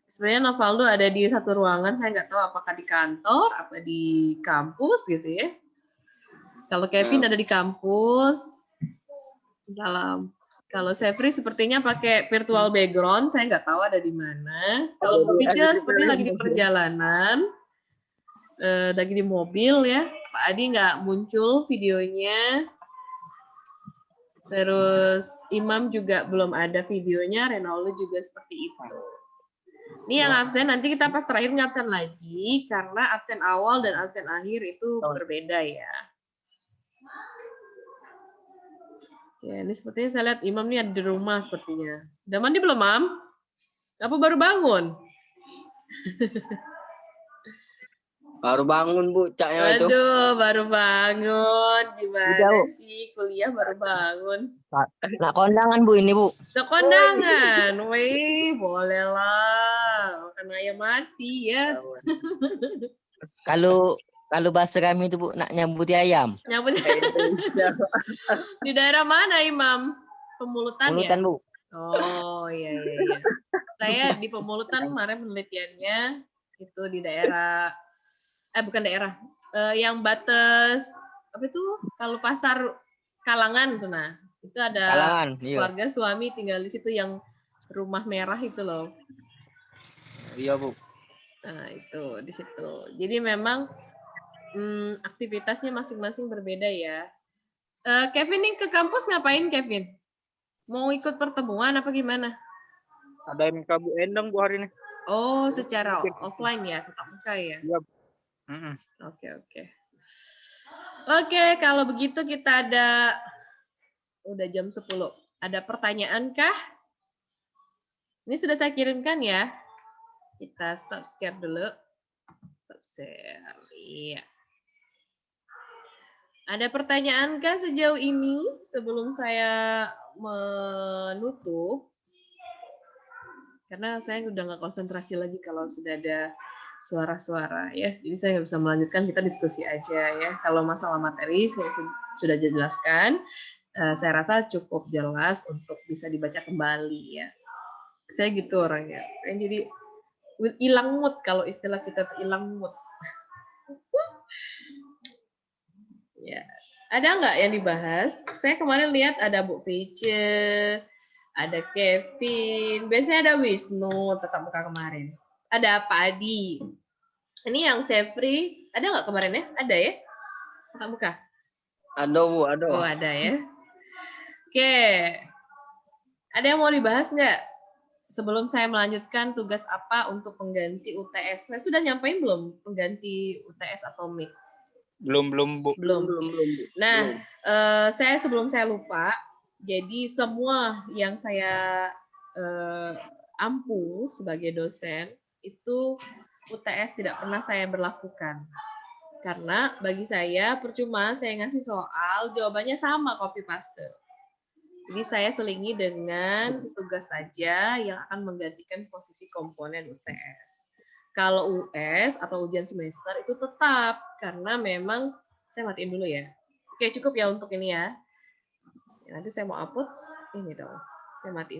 sebenarnya Novaldo ada di satu ruangan, saya nggak tahu apakah di kantor, apa di kampus gitu ya. Kalau Kevin ada di kampus, salam. Kalau Sevri sepertinya pakai virtual background, saya nggak tahu ada di mana. Kalau Bu Vice sepertinya lagi di perjalanan, lagi di mobil ya. Pak Adi nggak muncul videonya. Terus Imam juga belum ada videonya, Renaldo juga seperti itu. Ini yang absen, nanti kita pas terakhir ngabsen lagi, karena absen awal dan absen akhir itu berbeda ya. Ya, ini sepertinya saya lihat Imam ini ada di rumah sepertinya. Udah mandi belum, Mam? Apa baru bangun? Baru bangun, Bu, caknya itu. Aduh, baru bangun. Gimana Udah, Bu. sih kuliah baru bangun? Nak kondangan Bu ini Bu. Udah kondangan. Wih, boleh lah. Makan ayam mati ya. Kalau bahasa kami itu Bu nak nyambuti ayam. Nyambut di daerah mana, Imam? Pemulutan Mulutan ya? Bu. Oh, iya. Saya di Pemulutan kemarin penelitiannya itu di daerah, bukan daerah, yang batas, apa itu, kalau pasar Kalangan tuh, nah. Itu ada Kalangan, iya. keluarga suami tinggal di situ yang rumah merah itu loh. Iya Bu. Nah, itu di situ. Jadi memang aktivitasnya masing-masing berbeda ya. Kevin nih ke kampus ngapain, Kevin? Mau ikut pertemuan apa gimana? Ada MK Bu Endang Bu hari ini. Oh, secara offline ya, tatap muka ya? Iya. Oke. Oke, kalau begitu kita udah jam 10. Ada pertanyaan kah? Ini sudah saya kirimkan ya. Kita stop share dulu. Stop share. Iya. Ada pertanyaan kah sejauh ini sebelum saya menutup? Karena saya udah nggak konsentrasi lagi kalau sudah ada suara-suara ya. Jadi saya nggak bisa melanjutkan, kita diskusi aja ya. Kalau masalah materi saya sudah jelaskan. Saya rasa cukup jelas untuk bisa dibaca kembali ya. Saya gitu orangnya. Jadi hilang mood kalau istilah kita tuh hilang mood. Ya. Ada nggak yang dibahas? Saya kemarin lihat ada Bu Vice, ada Kevin, biasanya ada Wisnu tetap muka kemarin. Ada Pak Adi. Ini yang Sevri, ada nggak kemarin ya? Ada ya? Tetap muka? Ada, Bu, ada. Oh, ada ya. Oke. Ada yang mau dibahas nggak? Sebelum saya melanjutkan, tugas apa untuk pengganti UTS? Saya sudah nyampein belum pengganti UTS atau MIK? Belum Bu. Belum. Bu. Nah, sebelum saya lupa, jadi semua yang saya ampu sebagai dosen itu UTS tidak pernah saya berlakukan. Karena bagi saya percuma saya ngasih soal, jawabannya sama copy paste. Jadi saya selingi dengan tugas saja yang akan menggantikan posisi komponen UTS. Kalau US atau ujian semester itu tetap, karena memang, saya matiin dulu ya. Oke, cukup ya untuk ini ya. Nanti saya mau upload, ini dong. Saya matiin.